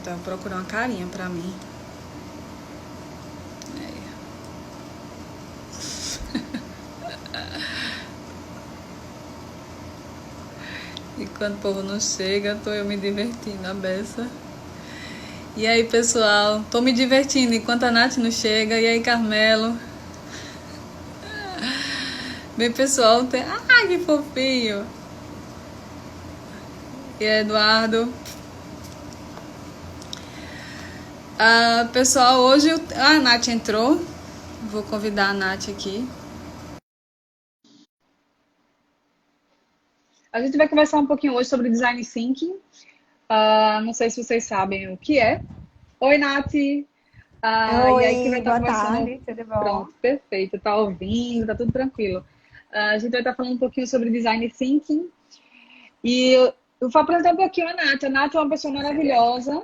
Vou procurar uma carinha pra mim. E quando o povo não chega, tô eu me divertindo a beça. E aí, pessoal, tô me divertindo enquanto a Nath não chega. E aí, Carmelo? Bem, pessoal, tem... Ah, que fofinho! E aí, Eduardo? Pessoal, hoje a Nath entrou. Vou convidar a Nath aqui. A gente vai conversar um pouquinho hoje sobre Design Thinking. Não sei se vocês sabem o que é. Oi, Nath! E aí, quem vai Oi, estar boa conversando... tarde, tudo bom? Pronto, perfeito. Tá ouvindo, tá tudo tranquilo. A gente vai estar falando um pouquinho sobre Design Thinking. E eu vou apresentar um pouquinho a Nath. A Nath é uma pessoa maravilhosa,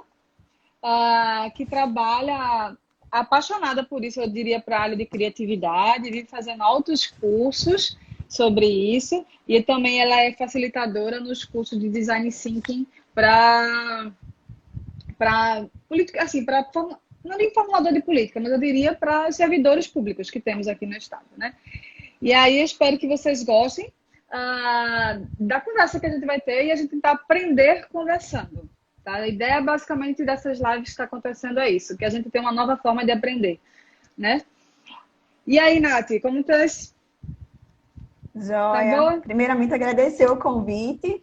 que trabalha apaixonada por isso, eu diria, para a área de criatividade, vive fazendo altos cursos sobre isso. E também ela é facilitadora nos cursos de Design Thinking para política, assim, para não nem formulador de política, mas eu diria para servidores públicos que temos aqui no estado, né? E aí eu espero que vocês gostem da conversa que a gente vai ter e a gente tentar aprender conversando. Tá? A ideia basicamente dessas lives que está acontecendo é isso, que a gente tem uma nova forma de aprender, né? E aí, Nath, como estás? Tá Joia. boa? Primeiramente, agradecer o convite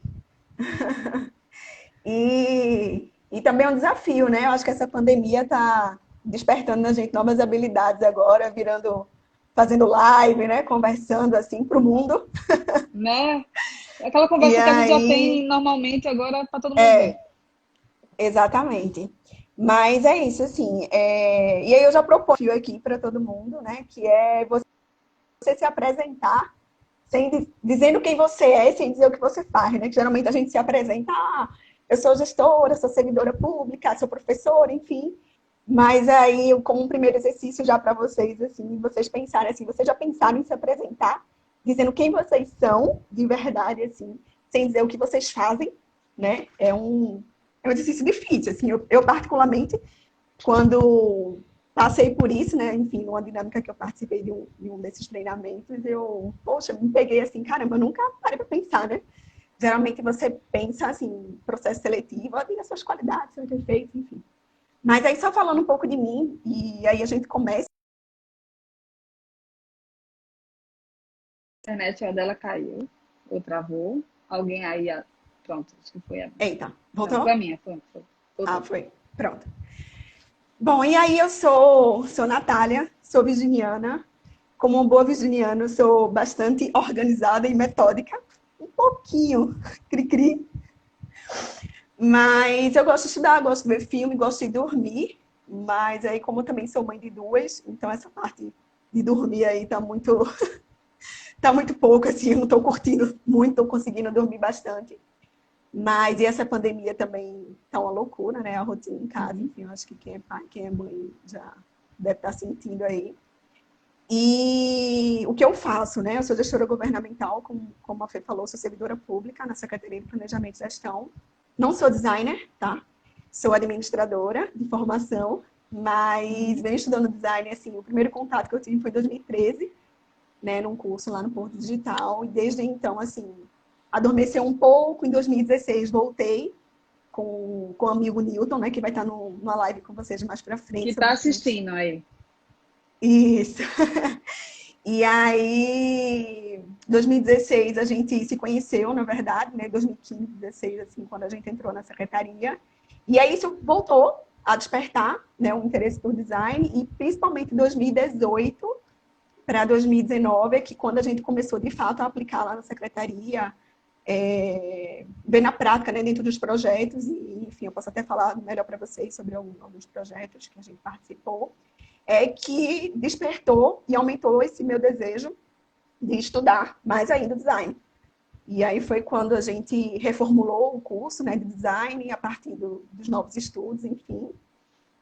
e também é um desafio, né? Eu acho que essa pandemia está despertando na gente novas habilidades agora, fazendo live, né? Conversando assim para o mundo. Né? Aquela E conversa que a gente já aí, tem normalmente agora para todo mundo ver. exatamente. Mas é isso, assim. E aí eu já proponho aqui para todo mundo, né? Que é você se apresentar dizendo quem você é, sem dizer o que você faz, né? Que geralmente a gente se apresenta, eu sou gestora, sou servidora pública, sou professora, enfim. Mas aí, como um primeiro exercício já para vocês, assim, vocês pensarem assim, vocês já pensaram em se apresentar, dizendo quem vocês são, de verdade, assim, sem dizer o que vocês fazem, né? É um exercício difícil, assim, eu particularmente quando passei por isso, né? Enfim, numa dinâmica que eu participei de um desses treinamentos, poxa, me peguei assim, caramba, eu nunca parei para pensar, né? Geralmente você pensa assim, processo seletivo, olha as suas qualidades, seus defeitos, enfim. Mas aí só falando um pouco de mim, e aí a gente começa. A internet a dela caiu, ou travou. Alguém aí, pronto, acho que foi a minha. Eita, Não, foi a voltou? minha, foi. Ah, Voltou. foi. Pronto. Bom, e aí eu sou Natália, sou virginiana. Como uma boa virginiana, eu sou bastante organizada e metódica. Um pouquinho cri-cri. Mas eu gosto de estudar, gosto de ver filme, gosto de dormir. Mas aí, como eu também sou mãe de duas, então essa parte de dormir aí tá muito pouco, assim, eu não tô curtindo muito, tô conseguindo dormir bastante. Mas e essa pandemia também tá uma loucura, né? A rotina em casa, Uhum. enfim, eu acho que quem é pai, quem é mãe já deve estar sentindo aí. E o que eu faço, né? Eu sou gestora governamental, como a Fê falou, sou servidora pública na Secretaria de Planejamento e Gestão. Não sou designer, tá? Sou administradora de formação, mas Uhum. venho estudando design, assim, o primeiro contato que eu tive foi em 2013, né, num curso lá no Porto Digital, e desde então, assim, adormeceu um pouco, em 2016 voltei com o amigo Newton, né, que vai estar numa live com vocês mais pra Que frente está sobre isso. assistindo aí. Isso. E aí, 2016 a gente se conheceu, na verdade, né? 2015, 2016, assim, quando a gente entrou na secretaria. E aí isso voltou a despertar, né, o interesse por design e principalmente em 2018 para 2019, que quando a gente começou de fato a aplicar lá na secretaria, bem na prática, né, dentro dos projetos e, enfim, eu posso até falar melhor para vocês sobre alguns projetos que a gente participou, que despertou e aumentou esse meu desejo de estudar mais ainda design. E aí foi quando a gente reformulou o curso, né, de design a partir dos novos estudos, enfim.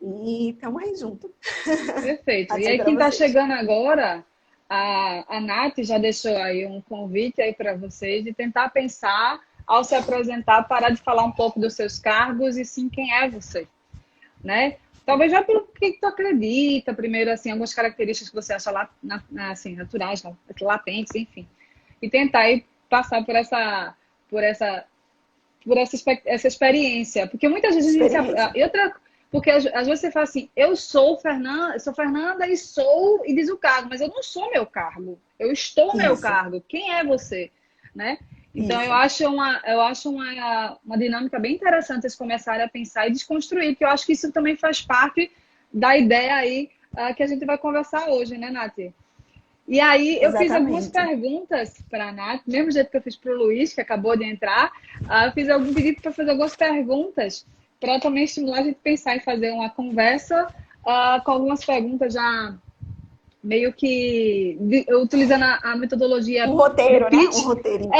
E estamos aí junto. Perfeito. E Passei aí, para quem está vocês. chegando agora, a Nath já deixou aí um convite aí para vocês de tentar pensar, ao se apresentar, parar de falar um pouco dos seus cargos e sim quem é você. né? Talvez já pelo que tu acredita, primeiro, assim, algumas características que você acha lá, assim, naturais, latentes, enfim. E tentar ir passar essa experiência. Porque muitas vezes a gente Experiência. porque às vezes você fala assim, eu sou Fernanda e diz o cargo, mas eu não sou meu cargo. Eu estou meu Isso, cargo. Quem é você? Né? Então isso. eu acho uma dinâmica bem interessante eles começarem a pensar e desconstruir, porque eu acho que isso também faz parte da ideia aí que a gente vai conversar hoje, né, Nath? E aí eu fiz algumas Exatamente. perguntas para a Nath, mesmo jeito que eu fiz para o Luiz, que acabou de entrar, eu fiz algum pedido para fazer algumas perguntas para também estimular a gente a pensar em fazer uma conversa com algumas perguntas já meio que utilizando a metodologia Um do roteiro, né? Um pitch, roteirinho.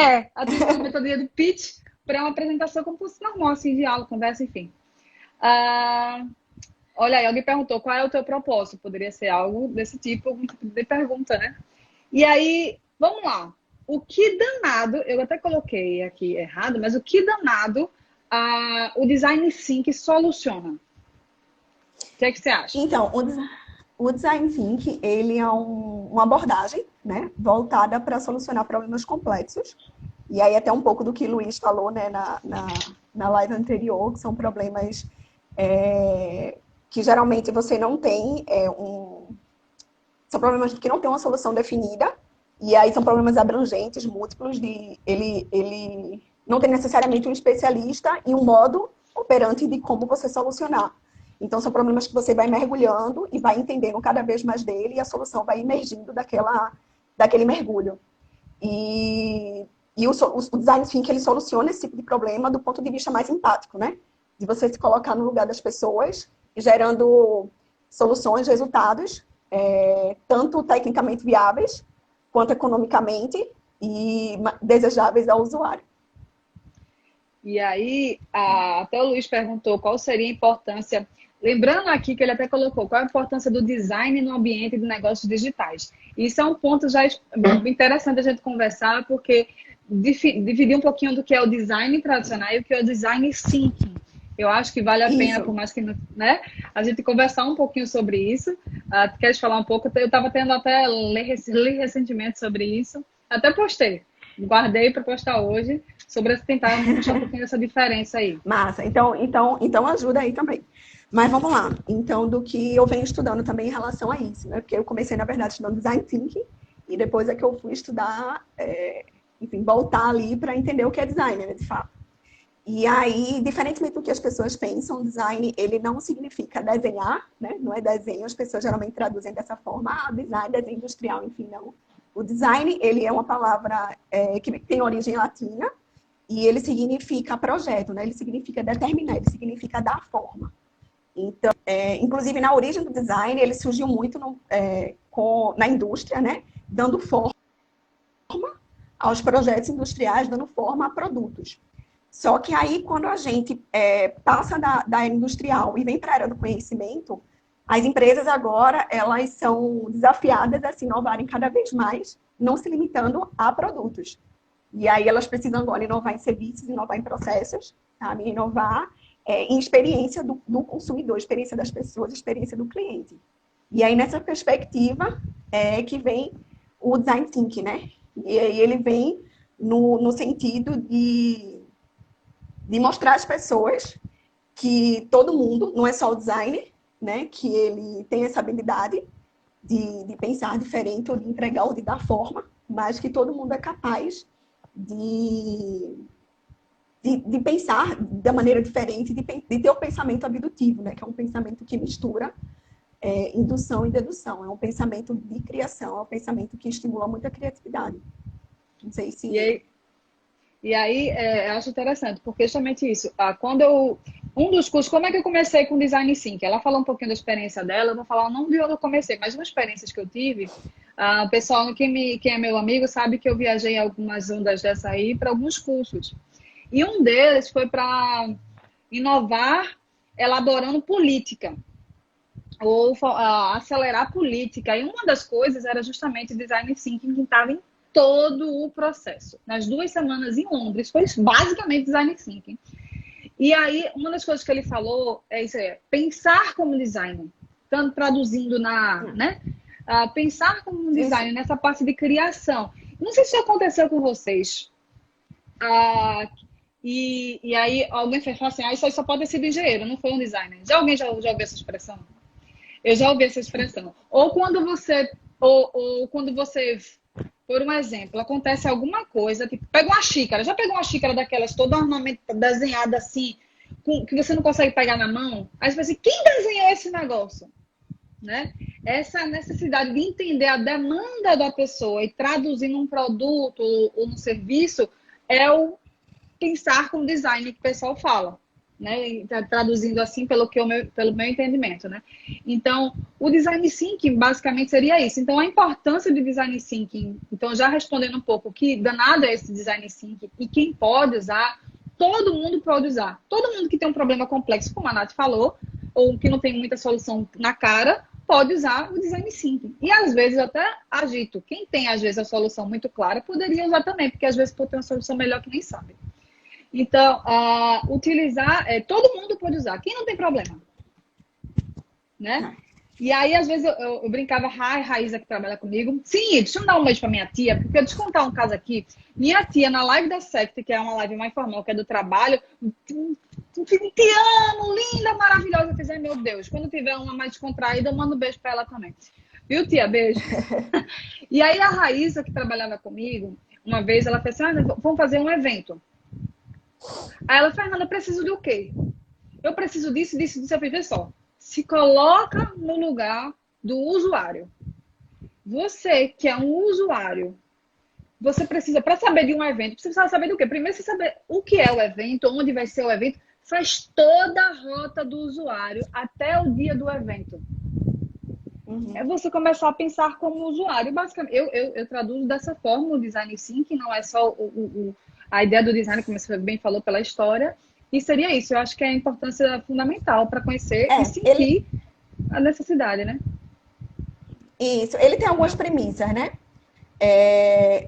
utilizando a metodologia do pitch para uma apresentação como fosse normal, assim, de aula, conversa, enfim. Ah, olha aí, alguém perguntou qual é o teu propósito? Poderia ser algo desse tipo, algum tipo de pergunta, né? E aí, vamos lá. O que danado, eu até coloquei aqui errado, mas o que danado o Design Think soluciona? O que é que você acha? Então, o Design Thinking, ele é uma abordagem, né, voltada para solucionar problemas complexos. E aí até um pouco do que o Luiz falou, né, na live anterior, que são problemas que geralmente você não tem são problemas que não têm uma solução definida, e aí são problemas abrangentes, múltiplos, ele não tem necessariamente um especialista e um modo operante de como você solucionar. Então, são problemas que você vai mergulhando e vai entendendo cada vez mais dele, e a solução vai emergindo daquele mergulho. E o Design Thinking, ele soluciona esse tipo de problema do ponto de vista mais empático, né? De você se colocar no lugar das pessoas, gerando soluções, resultados, tanto tecnicamente viáveis, quanto economicamente e desejáveis ao usuário. E aí, até o Luiz perguntou qual seria a importância. Lembrando aqui que ele até colocou qual a importância do design no ambiente de negócios digitais. Isso é um ponto já interessante a gente conversar, porque dividir um pouquinho do que é o design tradicional e o que é o design thinking. Eu acho que vale a pena, por Isso. mais que, né, a gente conversar um pouquinho sobre isso. Tu queres falar um pouco? Eu estava tendo até ler recentemente sobre isso. Até postei. Guardei para postar hoje sobre tentar mostrar um pouquinho dessa diferença aí. Massa. Então ajuda aí também. Mas vamos lá. Então, do que eu venho estudando também em relação a isso, né? Porque eu comecei, na verdade, estudando Design Thinking, e depois é que eu fui estudar, enfim, voltar ali para entender o que é design, né, de fato. E aí, diferentemente do que as pessoas pensam, design, ele não significa desenhar, né? Não é desenho, as pessoas geralmente traduzem dessa forma, design, desenho industrial, enfim, não. O design, ele é uma palavra que tem origem latina, e ele significa projeto, né? Ele significa determinar, ele significa dar forma. Então, inclusive na origem do design, ele surgiu muito na indústria, né? Dando forma aos projetos industriais, dando forma a produtos. Só que aí, quando a gente passa da era industrial e vem para a era do conhecimento, as empresas agora, elas são desafiadas a se inovarem cada vez mais, não se limitando a produtos. E aí elas precisam agora inovar em serviços, inovar em processos, sabe? Inovar em experiência do consumidor, experiência das pessoas, experiência do cliente. E aí, nessa perspectiva, que vem o Design Thinking, né? E aí ele vem no sentido de mostrar às pessoas que todo mundo, não é só o designer, né? Que ele tem essa habilidade de pensar diferente, ou de entregar, ou de dar forma, mas que todo mundo é capaz de pensar da maneira diferente, de ter o pensamento abdutivo, né? Que é um pensamento que mistura indução e dedução. É um pensamento de criação, é um pensamento que estimula muita criatividade. Não sei se... E aí eu acho interessante, porque justamente isso. Um dos cursos, como é que eu comecei com Design Thinking? Ela falou um pouquinho da experiência dela, eu vou falar não de onde eu comecei, mas umas experiências que eu tive. O pessoal, quem é meu amigo, sabe que eu viajei algumas ondas dessa aí para alguns cursos. E um deles foi para inovar elaborando política, ou acelerar política. E uma das coisas era justamente Design Thinking, que estava em todo o processo. Nas 2 semanas em Londres, foi basicamente Design Thinking. E aí, uma das coisas que ele falou é isso aí, pensar como designer. Tanto traduzindo né? Pensar como um designer nessa parte de criação. Não sei se isso aconteceu com vocês. E aí alguém fala assim, isso aí só pode ter sido engenheiro, não foi um designer. Alguém já ouviu essa expressão? Eu já ouvi essa expressão. Ou quando você, por um exemplo, acontece alguma coisa, tipo, pega uma xícara, já pegou uma xícara daquelas toda ornamentada, desenhada assim, que você não consegue pegar na mão? Aí você fala assim, quem desenhou esse negócio? Né? Essa necessidade de entender a demanda da pessoa e traduzir num produto ou num serviço é o pensar com design que o pessoal fala, né? Traduzindo assim pelo meu entendimento, né? Então, o design thinking basicamente seria isso. Então, a importância do design thinking, então já respondendo um pouco que danado é esse design thinking e quem pode usar, todo mundo pode usar. Todo mundo que tem um problema complexo, como a Nath falou, ou que não tem muita solução na cara, pode usar o design thinking. E às vezes até agito. Quem tem às vezes a solução muito clara, poderia usar também, porque às vezes pode ter uma solução melhor que nem sabe. Então, utilizar, todo mundo pode usar. Quem não tem problema? Né? E aí, às vezes, eu brincava, Raíza, que trabalha comigo. Sim, deixa eu dar um beijo pra minha tia, porque eu te contar um caso aqui. Minha tia, na live da Sect, que é uma live mais formal, que é do trabalho, te amo, linda, maravilhosa. Eu fiz, meu Deus, quando tiver uma mais descontraída, eu mando um beijo pra ela também. Viu, tia? Beijo. E aí, a Raíza, que trabalhava comigo, uma vez, ela fez assim, vamos fazer um evento. Aí ela, Fernanda, eu preciso do quê? Eu preciso disso, disso, disso. Eu fiz, vê só. Se coloca no lugar do usuário. Você, que é um usuário, você precisa, para saber de um evento, você precisa saber do quê? Primeiro, você saber o que é o evento, onde vai ser o evento, faz toda a rota do usuário até o dia do evento. É você começar a pensar como usuário. Basicamente, eu traduzo dessa forma o design thinking, não é só a ideia do design, como você bem falou, pela história. E seria isso. Eu acho que é a importância fundamental para conhecer e sentir a necessidade, né? Isso. Ele tem algumas premissas, né?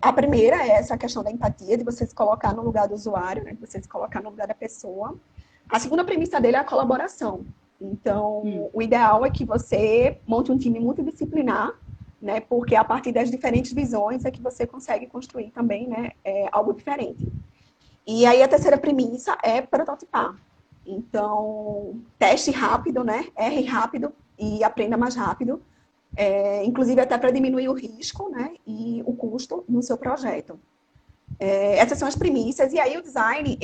A primeira é essa questão da empatia, de você se colocar no lugar do usuário, né? De você se colocar no lugar da pessoa. A segunda premissa dele é a colaboração. Então, o ideal é que você monte um time multidisciplinar, né? Porque a partir das diferentes visões é que você consegue construir também, né? Algo diferente. E aí a terceira premissa é prototipar. Então, teste rápido, né? Erre rápido e aprenda mais rápido. Inclusive até para diminuir o risco, né? E o custo no seu projeto. Essas são as premissas. E aí o design,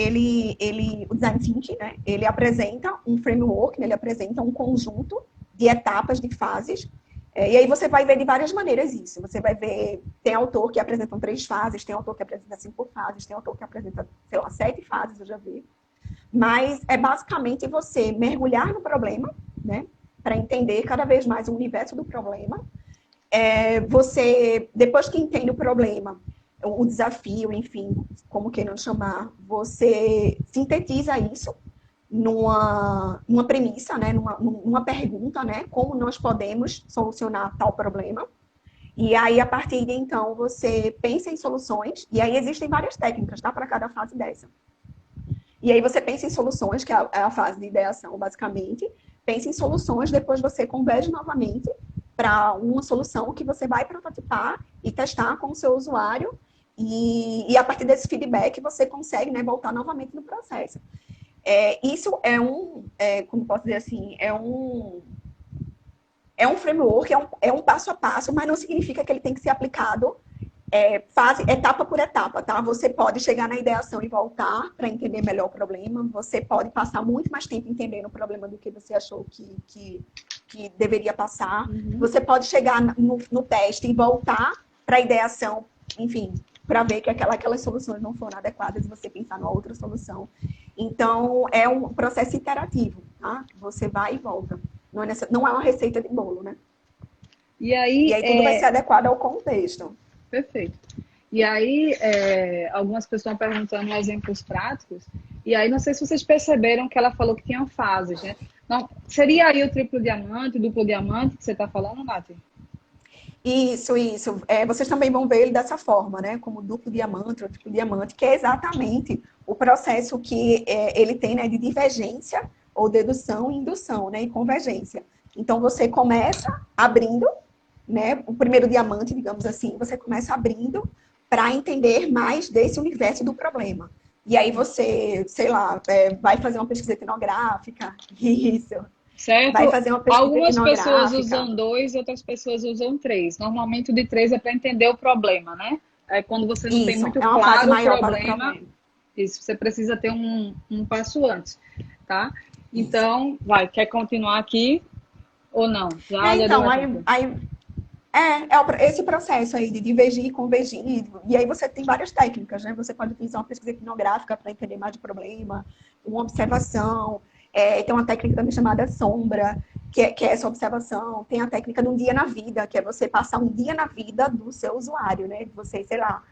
o design thinking, né? Ele apresenta um framework, né? Ele apresenta um conjunto de etapas, de fases. E aí você vai ver de várias maneiras isso. Você vai ver, tem autor que apresentam 3 fases, tem autor que apresenta 5 fases, tem autor que apresenta, sei lá, 7 fases, eu já vi. Mas é basicamente você mergulhar no problema, né? Para entender cada vez mais o universo do problema. Você, depois que entende o problema, o desafio, enfim, como queiram chamar, você sintetiza isso numa premissa, né? numa pergunta, né? Como nós podemos solucionar tal problema. E aí, a partir de então, você pensa em soluções, e aí existem várias técnicas, tá? Para cada fase dessa. E aí você pensa em soluções, que é a fase de ideação, basicamente. Pensa em soluções, depois você converge novamente para uma solução que você vai prototipar e testar com o seu usuário. E a partir desse feedback, você consegue, né, voltar novamente no processo. Isso como posso dizer assim, é um framework, é um passo a passo, mas não significa que ele tem que ser aplicado etapa por etapa, tá? Você pode chegar na ideação e voltar para entender melhor o problema, você pode passar muito mais tempo entendendo o problema do que você achou que deveria passar, você pode chegar no teste e voltar para a ideação, enfim, para ver que aquelas soluções não foram adequadas e você pensar numa outra solução. Então, é um processo iterativo, tá? Você vai e volta. Não é uma receita de bolo, né? E aí tudo vai ser adequado ao contexto. Perfeito. E aí, algumas pessoas estão perguntando exemplos práticos. E aí, não sei se vocês perceberam que ela falou que tinha fases, né? Não, seria aí o triplo diamante, duplo diamante que você está falando, Nath? Isso. Vocês também vão ver ele dessa forma, né? Como duplo diamante ou triplo diamante, que é exatamente o processo que ele tem, né, de divergência, ou dedução e indução, né, e convergência. Então, você começa abrindo, né, o primeiro diamante, digamos assim, você começa abrindo para entender mais desse universo do problema. E aí você, sei lá, vai fazer uma pesquisa etnográfica, isso, vai Certo? fazer uma pesquisa Algumas pessoas etnográfica, usam 2, outras pessoas usam 3. Normalmente o de 3 é para entender o problema, né? É quando você não tem isso, muito é uma fase claro o maior para o problema, problema. isso você precisa ter um passo antes, tá? Isso. Então, quer continuar aqui ou não? Já deu um Então, exemplo. esse processo aí de divergir e convergir, e aí você tem várias técnicas, né? Você pode utilizar uma pesquisa etnográfica para entender mais de problema, uma observação, tem uma técnica também chamada sombra, que é essa observação, tem a técnica de um dia na vida, que é você passar um dia na vida do seu usuário, né? Você, sei lá,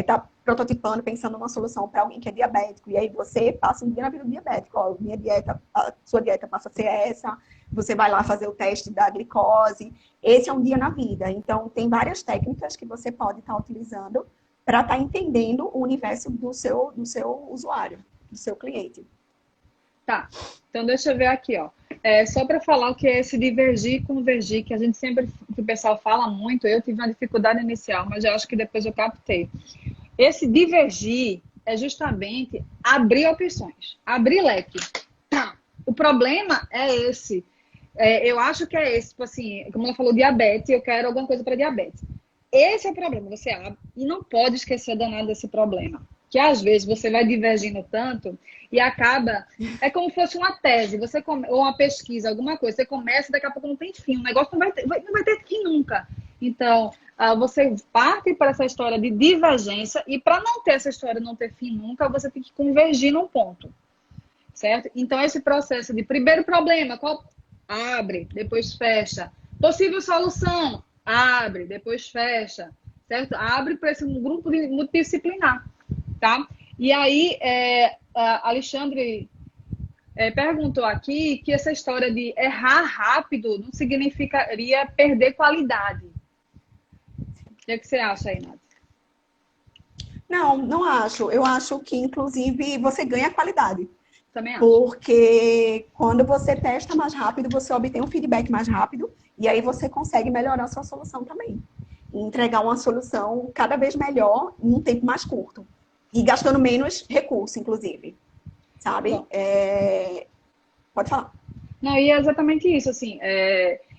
tá prototipando, pensando numa solução para alguém que é diabético, e aí você passa um dia na vida do diabético, ó, a sua dieta passa a ser essa, você vai lá fazer o teste da glicose, esse é um dia na vida. Então, tem várias técnicas que você pode estar utilizando para estar entendendo o universo do seu usuário, do seu cliente. Tá. Então, deixa eu ver aqui, ó. Só para falar o que é esse divergir e convergir, que a gente sempre, que o pessoal fala muito, eu tive uma dificuldade inicial, mas eu acho que depois eu captei. Esse divergir é justamente abrir opções, abrir leque. Tá. O problema é esse. Eu acho que é esse, tipo assim, como ela falou, diabetes, eu quero alguma coisa para diabetes. Esse é o problema, você abre e não pode esquecer danado desse problema. Que às vezes você vai divergindo tanto e acaba. É como se fosse uma tese, ou uma pesquisa, alguma coisa. Você começa e daqui a pouco não tem fim. O negócio não vai ter fim nunca. Então, você parte para essa história de divergência, e para não ter essa história não ter fim nunca, você tem que convergir num ponto. Certo? Então, esse processo de primeiro problema, abre, depois fecha. Possível solução, abre, depois fecha. Certo? Abre para esse grupo multidisciplinar. Tá? E aí, Alexandre perguntou aqui que essa história de errar rápido não significaria perder qualidade. O que é que você acha aí, Nath? Não, não acho. Eu acho que, inclusive, você ganha qualidade. Também acho. Porque quando você testa mais rápido, você obtém um feedback mais rápido e aí você consegue melhorar a sua solução também. E entregar uma solução cada vez melhor em um tempo mais curto. E gastando menos recurso, inclusive. Sabe? Bom, Pode falar. não, e é exatamente isso, assim,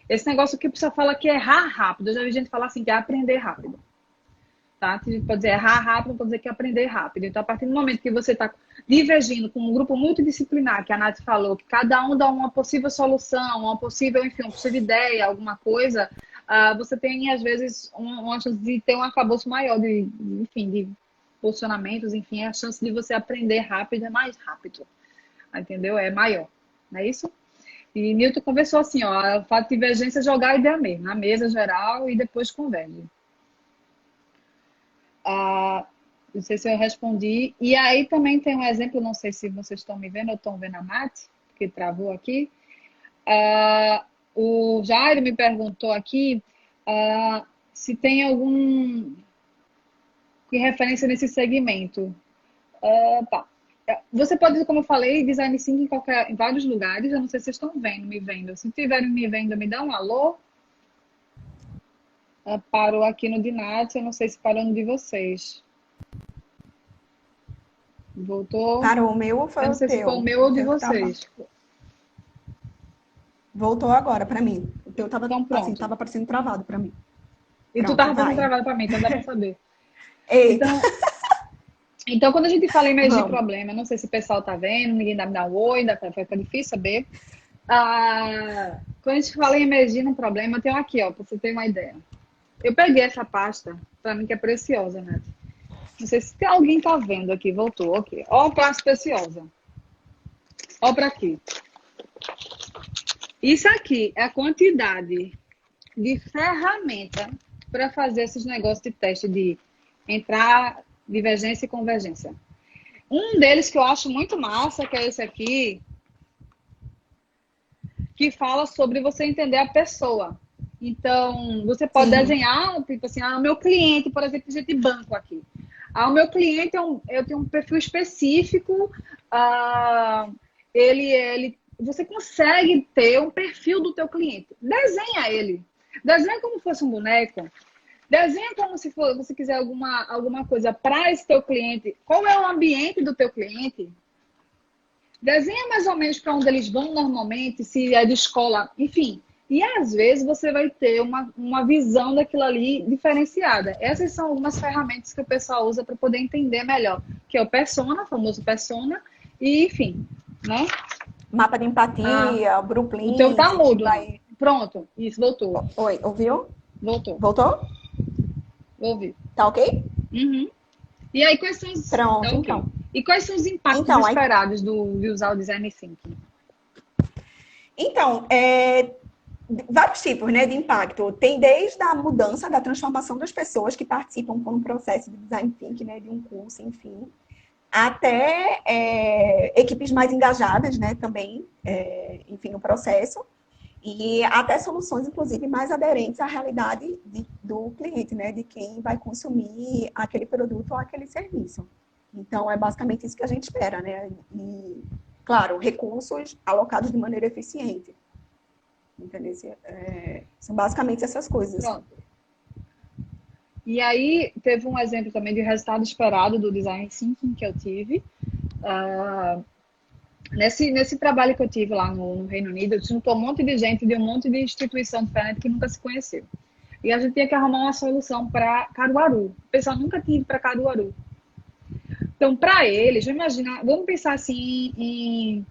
esse negócio que precisa falar que é errar rápido. Eu já vi gente falar assim, que é aprender rápido. Tá? Pode dizer errar rápido, pode dizer que é aprender rápido. Então, a partir do momento que você está divergindo com um grupo multidisciplinar, que a Nath falou, que cada um dá uma possível solução, uma possível, enfim, uma possível ideia, alguma coisa, você tem, às vezes, uma chance de ter um arcabouço maior enfim, de posicionamentos, enfim, a chance de você aprender rápido é mais rápido. Entendeu? É maior. Não é isso? E Newton conversou assim, ó, o fato de divergência é jogar a ideia mesmo, na mesa geral e depois converge. Não sei se eu respondi. E aí também tem um exemplo, não sei se vocês estão me vendo ou estão vendo a Nath, que travou aqui. O Jairo me perguntou aqui se tem algum referência nesse segmento. Tá. Você pode, como eu falei, design thinking em vários lugares. Eu não sei se vocês estão me vendo. Se estiverem me vendo, me dá um alô. Parou aqui no de Nath, eu não sei se parou no de vocês. Voltou? Parou o meu ou foi Eu não o sei se foi o teu? meu ou O de teu tava... vocês. Voltou agora para mim. O teu tava, Então, assim, pronto. tava parecendo travado para mim. E tu Pronto, tava fazendo vai. trabalho para mim, então dá para saber. Eita, Então, quando a gente fala em emergir vamos. problema, não sei se o pessoal tá vendo, ninguém dá me dar um oi, fica difícil saber. Quando a gente fala em emergir num problema, eu tenho aqui, ó, para você ter uma ideia. Eu peguei essa pasta, para mim que é preciosa, né? Não sei se tem alguém tá vendo aqui, voltou, ok. Ó, a pasta preciosa. Ó para aqui. Isso aqui é a quantidade de ferramenta para fazer esses negócios de teste de entrar, divergência e convergência. Um deles que eu acho muito massa, que é esse aqui, que fala sobre você entender a pessoa. Então, você pode desenhar, tipo assim, meu cliente, por exemplo, gente de banco aqui. O meu cliente, eu tenho um perfil específico, você consegue ter um perfil do teu cliente. Desenha ele. Desenha como se fosse um boneco. Desenha como se você quiser alguma coisa para esse teu cliente. Qual é o ambiente do teu cliente? Desenha mais ou menos para onde eles vão normalmente, se é de escola, enfim. E às vezes você vai ter uma visão daquilo ali diferenciada. Essas são algumas ferramentas que o pessoal usa para poder entender melhor, que é o persona, o famoso persona, e enfim, né? Mapa de empatia, O teu tá Blueprint, que mudo. vai... Pronto, isso, voltou. Oi, ouviu? Voltou. Voltou? Ouvi. Tá ok? Uhum. E aí, quais são os... Pronto, Tá, okay. então. E quais são os impactos Então, esperados de usar o Design Thinking? Então, vários tipos, né, de impacto. Tem desde a mudança, da transformação das pessoas que participam com o processo de Design Thinking, né, de um curso, enfim, até equipes mais engajadas, né, também, enfim, no processo, e até soluções, inclusive, mais aderentes à realidade do cliente, né, de quem vai consumir aquele produto ou aquele serviço. Então, é basicamente isso que a gente espera, né, e, claro, recursos alocados de maneira eficiente. Entendeu? São basicamente essas coisas. Pronto. E aí, teve um exemplo também de resultado esperado do Design Thinking que eu tive. Nesse trabalho que eu tive lá no Reino Unido, eu juntou um monte de gente de um monte de instituição diferente que nunca se conheceu. E a gente tinha que arrumar uma solução para Caruaru. O pessoal nunca tinha ido para Caruaru. Então, para eles, vamos pensar assim em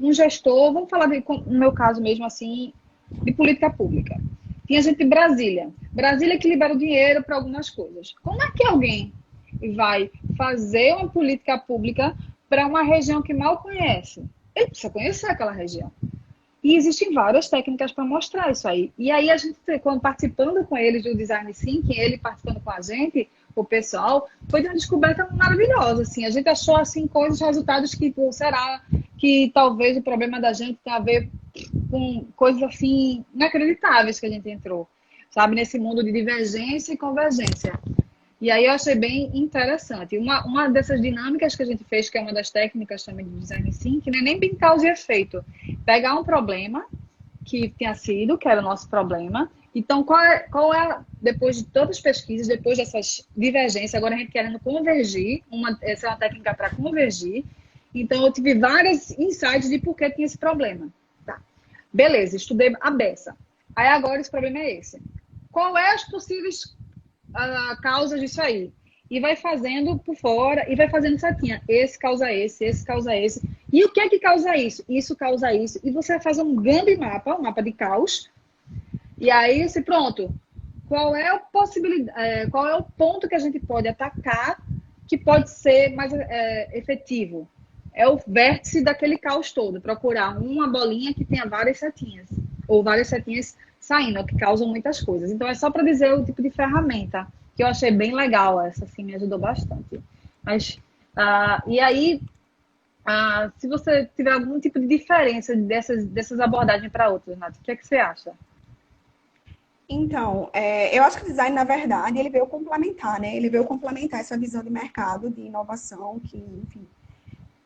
um gestor, vamos falar no meu caso mesmo assim, de política pública. Tinha gente de Brasília. Brasília que libera o dinheiro para algumas coisas. Como é que alguém vai fazer uma política pública para uma região que mal conhece? Ele precisa conhecer aquela região. E existem várias técnicas para mostrar isso aí. E aí a gente, quando participando com eles do Design Thinking, ele participando com a gente, o pessoal, foi uma descoberta maravilhosa. Assim. A gente achou assim, coisas, resultados que, será que talvez o problema da gente tenha a ver com coisas assim inacreditáveis que a gente entrou, sabe? Nesse mundo de divergência e convergência. E aí eu achei bem interessante. Uma dessas dinâmicas que a gente fez, que é uma das técnicas também do Design Thinking, não é nem bem causa e efeito. Pegar um problema que que era o nosso problema. Então, qual é depois de todas as pesquisas, depois dessas divergências, agora a gente querendo convergir, essa é uma técnica para convergir. Então, eu tive vários insights de por que tinha esse problema. Tá. Beleza, estudei a beça. Aí agora esse problema é esse. Qual é as possíveis causas disso aí? E vai fazendo por fora, e vai fazendo setinha. Esse causa esse causa esse. E o que é que causa isso? Isso causa isso. E você faz um grande mapa, um mapa de caos. E aí, pronto. Qual é a possibilidade, qual é o ponto que a gente pode atacar que pode ser mais efetivo? É o vértice daquele caos todo. Procurar uma bolinha que tenha várias setinhas. Ou várias setinhas saindo, que causam muitas coisas. Então, é só para dizer o tipo de ferramenta que eu achei bem legal. Essa, assim, me ajudou bastante. Mas, e aí, se você tiver algum tipo de diferença dessas abordagens para outras, Nath, o que é que você acha? Então, eu acho que o design, na verdade, ele veio complementar, né? Ele veio complementar essa visão de mercado, de inovação, enfim,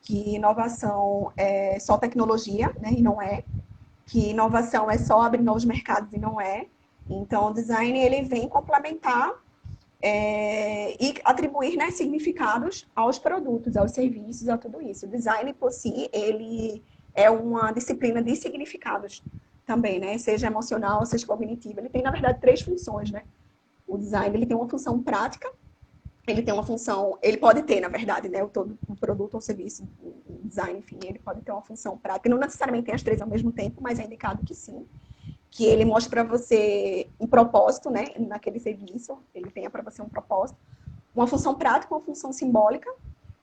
que inovação é só tecnologia, né? E não é. Que inovação é só abrir novos mercados e não é. Então, o design, ele vem complementar e atribuir, né, significados aos produtos, aos serviços, a tudo isso. O design, por si, ele é uma disciplina de significados também, né? Seja emocional, seja cognitiva. Ele tem, na verdade, 3 funções, né? O design, ele tem uma função prática, ele tem uma função, ele pode ter, na verdade, né, todo um produto ou serviço, o design, enfim, ele pode ter uma função prática. Não necessariamente tem as 3 ao mesmo tempo, mas é indicado que sim. Que ele mostra para você um propósito, né, naquele serviço, ele tenha para você um propósito. Uma função prática, uma função simbólica,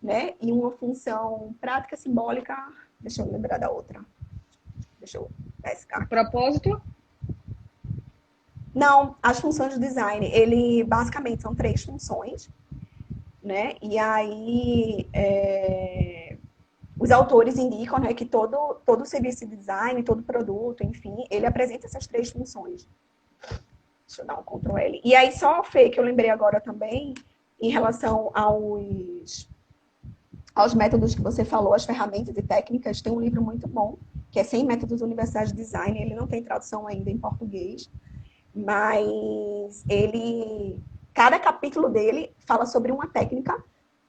né, e uma função prática, simbólica, deixa eu lembrar da outra. Deixa eu pescar. Propósito? Não, as funções do design, ele basicamente são 3 funções, né? E aí os autores indicam, né, que todo serviço de design, todo produto, enfim, ele apresenta essas 3 funções. Deixa eu dar um Ctrl L. E aí só, Fê, que eu lembrei agora também, em relação aos métodos que você falou, as ferramentas e técnicas, tem um livro muito bom, que é 100 Métodos Universais de Design. Ele não tem tradução ainda em português, mas cada capítulo dele fala sobre uma técnica.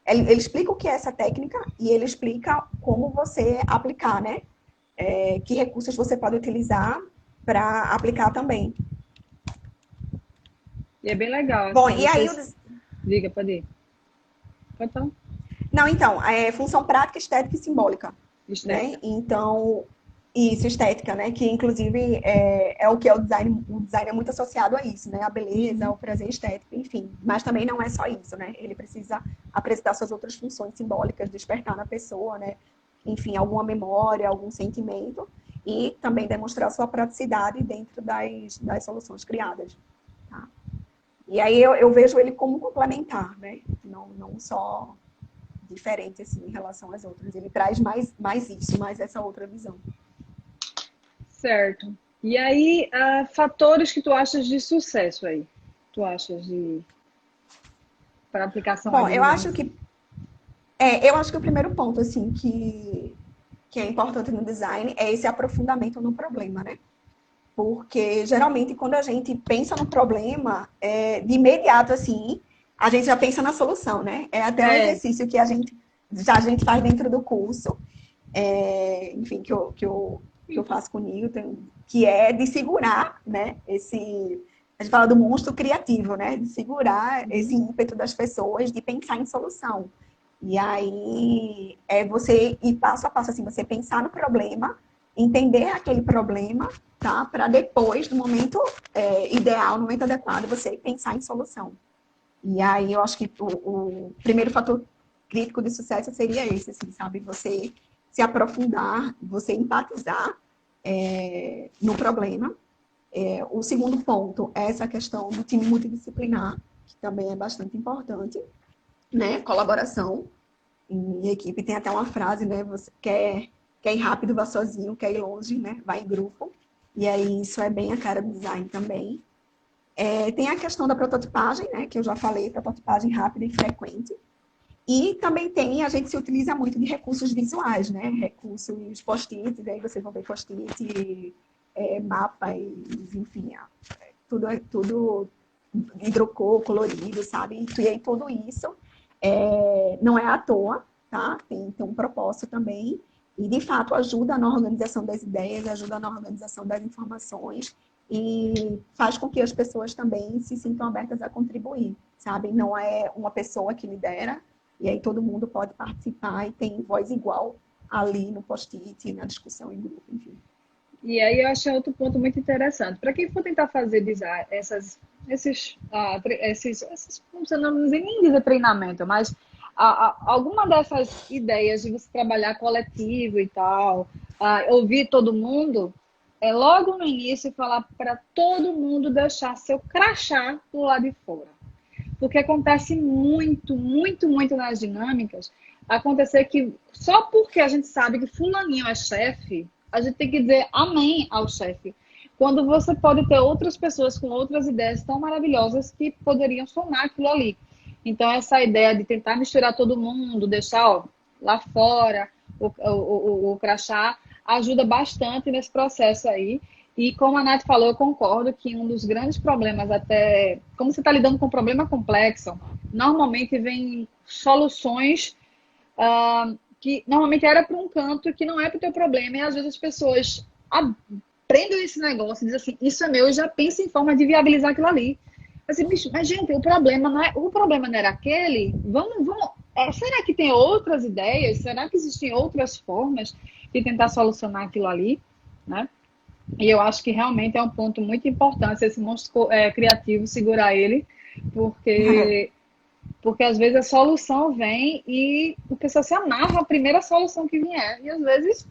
Ele explica o que é essa técnica e ele explica como você aplicar, né? Que recursos você pode utilizar para aplicar também. E é bem legal. Bom, Assim, e aí... Diga, pode ir. Pode falar. Não, então, função prática, estética e simbólica. Estética. Né? Então, isso, estética, né? Que inclusive é o que é o design. O design é muito associado a isso, né? A beleza, o prazer estético, enfim. Mas também não é só isso, né? Ele precisa apresentar suas outras funções simbólicas, despertar na pessoa, né? Enfim, alguma memória, algum sentimento. E também demonstrar sua praticidade dentro das soluções criadas. Tá? E aí eu vejo ele como complementar, né? Não só diferente assim em relação às outras. Ele traz mais isso, mais essa outra visão. Certo. E aí, fatores que tu achas de sucesso aí? Tu achas para aplicação? Bom, eu acho que o primeiro ponto assim que é importante no design é esse aprofundamento no problema, né? Porque geralmente quando a gente pensa no problema, de imediato assim, a gente já pensa na solução, né? É até um exercício que a gente faz dentro do curso, enfim, que eu faço com o Newton, que é de segurar, né? A gente fala do monstro criativo, né? De segurar esse ímpeto das pessoas de pensar em solução. E aí você ir passo a passo, assim, você pensar no problema, entender aquele problema, tá? Para depois, no momento ideal, no momento adequado, você pensar em solução. E aí eu acho que o primeiro fator crítico de sucesso seria esse, assim, sabe? Você se aprofundar, você empatizar no problema. O segundo ponto é essa questão do time multidisciplinar, que também é bastante importante, né? Colaboração em equipe. Tem até uma frase, né? Você quer ir rápido, vá sozinho, quer ir longe, né? Vai em grupo. E aí isso é bem a cara do design também. Tem a questão da prototipagem, né? Que eu já falei, prototipagem rápida e frequente. E também a gente se utiliza muito de recursos visuais, né? Recursos post-its, aí vocês vão ver post-it, mapas, enfim, tudo hidrocor, colorido, sabe? E aí tudo isso não é à toa, tá? Tem um propósito também. E, de fato, ajuda na organização das ideias, ajuda na organização das informações e faz com que as pessoas também se sintam abertas a contribuir, sabe? Não é uma pessoa que lidera, e aí todo mundo pode participar e tem voz igual ali no post-it, na discussão em grupo, enfim. E aí eu achei outro ponto muito interessante. Para quem for tentar fazer design, não sei nem dizer treinamento, mas alguma dessas ideias de você trabalhar coletivo e tal, ouvir todo mundo, logo no início falar para todo mundo deixar seu crachá do lado de fora. Porque acontece muito, muito, muito nas dinâmicas, acontecer que só porque a gente sabe que fulaninho é chefe, a gente tem que dizer amém ao chefe. Quando você pode ter outras pessoas com outras ideias tão maravilhosas que poderiam somar aquilo ali. Então, essa ideia de tentar misturar todo mundo, deixar lá fora o crachá, ajuda bastante nesse processo aí. E como a Nath falou, eu concordo que um dos grandes problemas, até como você está lidando com um problema complexo, normalmente vem soluções que normalmente era para um canto que não é para o teu problema, e às vezes as pessoas aprendem esse negócio e dizem assim, isso é meu, e já pensa em forma de viabilizar aquilo ali. Assim, mas gente, o problema não era aquele, será que tem outras ideias? Será que existem outras formas de tentar solucionar aquilo ali? Né? E eu acho que realmente é um ponto muito importante esse monstro criativo, segurar ele, porque às vezes a solução vem e a pessoa se amarra à primeira solução que vier. E às vezes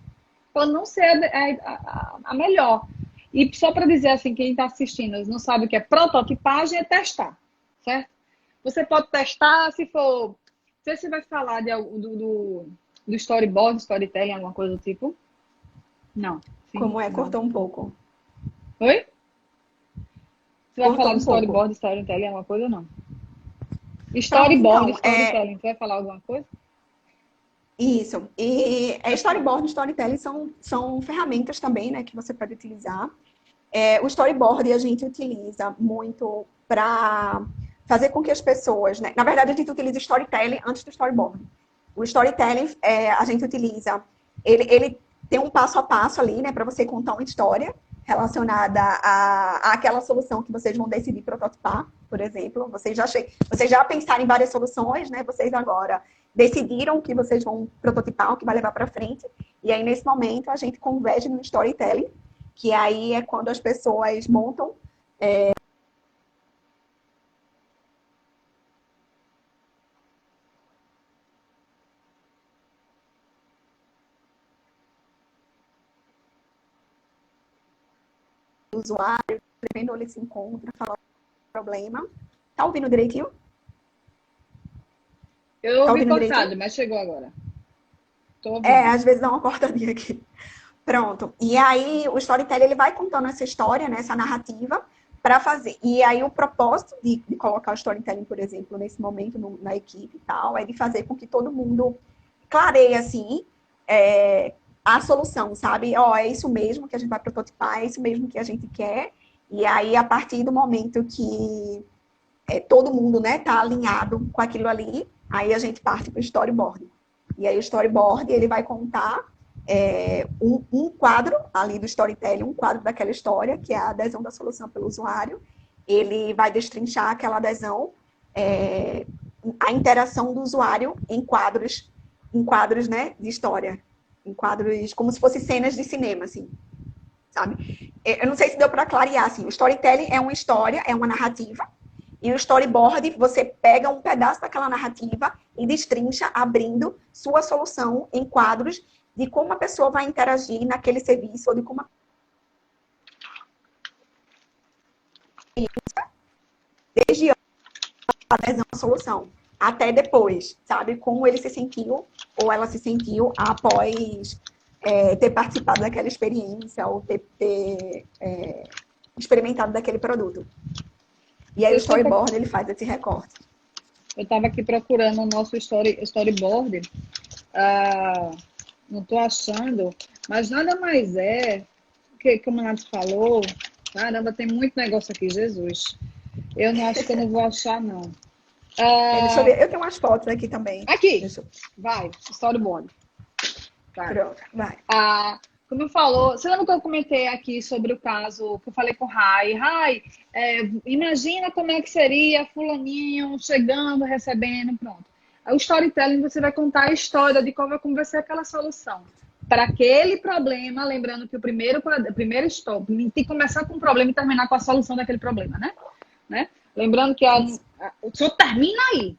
pode não ser a melhor. E só para dizer assim, quem está assistindo não sabe o que é prototipagem, é testar, certo? Você pode testar se for... Não sei se você vai falar do storyboard, storytelling, alguma coisa do tipo. Não. Sim, Como não. cortou um pouco. Oi? Você vai Cortou falar do um pouco. storyboard, storytelling, alguma coisa ou não? Pronto, Storyboard, então, storytelling. Tu vai falar alguma coisa? isso. E storyboard e storytelling são ferramentas também, né, que você pode utilizar. O storyboard a gente utiliza muito para fazer com que as pessoas, né? Na verdade, a gente utiliza storytelling antes do storyboard. O storytelling, a gente utiliza, ele tem um passo a passo ali, né, para você contar uma história relacionada àquela solução que vocês vão decidir prototipar, por exemplo. Vocês já pensaram em várias soluções, né? Vocês agora decidiram o que vocês vão prototipar, o que vai levar para frente. E aí, nesse momento, a gente converge no storytelling, que aí é quando as pessoas montam o usuário, vendo onde ele se encontra, falar o problema. Tá ouvindo direitinho? Eu Tá ouvi ouvindo direitinho? cortado, mas chegou agora. Tô ouvindo. Às vezes dá uma cortadinha aqui. Pronto. E aí o storytelling ele vai contando essa história, né, essa narrativa para fazer. E aí o propósito de colocar o storytelling, por exemplo, nesse momento na equipe e tal, é de fazer com que todo mundo clareie assim a solução, sabe? Ó, é isso mesmo que a gente vai prototipar, é isso mesmo que a gente quer. E aí a partir do momento que todo mundo, né, tá alinhado com aquilo ali, aí a gente parte para o storyboard. E aí o storyboard ele vai contar um quadro ali do storytelling, um quadro daquela história, que é a adesão da solução pelo usuário. Ele vai destrinchar aquela adesão, a interação do usuário em quadros, né, de história, em quadros como se fossem cenas de cinema, assim, sabe? Eu não sei se deu para clarear, assim, o storytelling é uma história, é uma narrativa, e o storyboard, você pega um pedaço daquela narrativa e destrincha, abrindo sua solução em quadros de como a pessoa vai interagir naquele serviço, ou de como desde a adesão à solução, até depois, sabe? Como ele se sentiu, ou ela se sentiu após ter participado daquela experiência, ou ter experimentado daquele produto. E aí o storyboard, ele faz esse recorte. Eu estava aqui procurando o nosso storyboard. Não estou achando, mas nada mais que, como a Nath falou, caramba, tem muito negócio aqui, Jesus. Eu não acho que eu não vou achar, não. Deixa eu ver, eu tenho umas fotos aqui também. Aqui, vai, storyboard. Vai. Pronto, vai. Como eu falou, você lembra que eu comentei aqui sobre o caso que eu falei com o Rai? Rai, imagina como é que seria fulaninho chegando, recebendo, pronto. O storytelling, você vai contar a história de como vai ser aquela solução. Para aquele problema, lembrando que o primeiro stop tem que começar com um problema e terminar com a solução daquele problema, né? Lembrando que o senhor termina aí,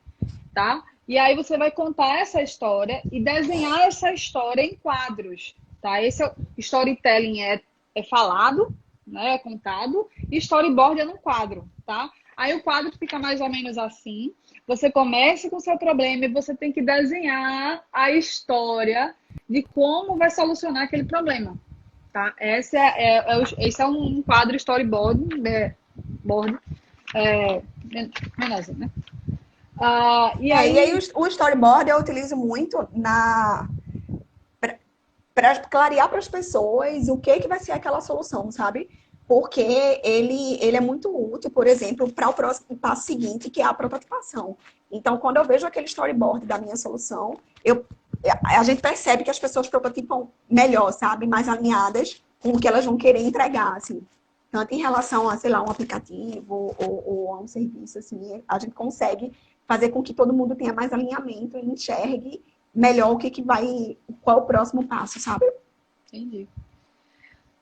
tá? E aí você vai contar essa história e desenhar essa história em quadros, tá? Esse storytelling é falado, né? É contado, e storyboard é no quadro, tá? Aí o quadro fica mais ou menos assim. Você começa com o seu problema e você tem que desenhar a história de como vai solucionar aquele problema, tá? Esse é um quadro storyboard, menorzinho, né? E aí o storyboard eu utilizo muito para clarear para as pessoas o que vai ser aquela solução, sabe? Porque ele é muito útil, por exemplo, para o próximo passo seguinte, que é a prototipação. Então, quando eu vejo aquele storyboard da minha solução, a gente percebe que as pessoas prototipam melhor, sabe? Mais alinhadas com o que elas vão querer entregar, assim. Tanto em relação a, sei lá, um aplicativo ou a um serviço, assim, a gente consegue fazer com que todo mundo tenha mais alinhamento e enxergue melhor qual é o próximo passo, sabe? Entendi.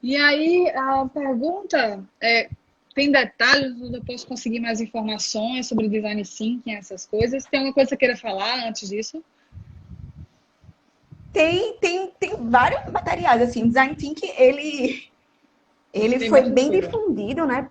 E aí, a pergunta tem detalhes, onde eu posso conseguir mais informações sobre design thinking, essas coisas? Tem alguma coisa que você queira falar antes disso? Tem vários materiais, assim, o design thinking, ele foi bem difundido, né?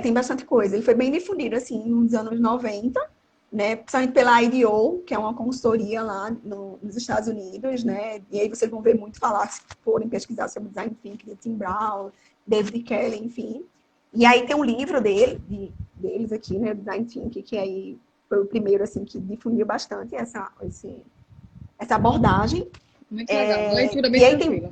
Tem bastante coisa. Ele foi bem difundido, assim, nos anos 90, né? Principalmente pela IDEO, que é uma consultoria lá nos Estados Unidos, né? E aí vocês vão ver muito falar, se forem pesquisar sobre design thinking, de Tim Brown, David Kelly, enfim. E aí tem um livro deles aqui, né? Design thinking, que aí foi o primeiro, assim, que difundiu bastante essa abordagem. Muito legal. Uma leitura E bem aí tranquila.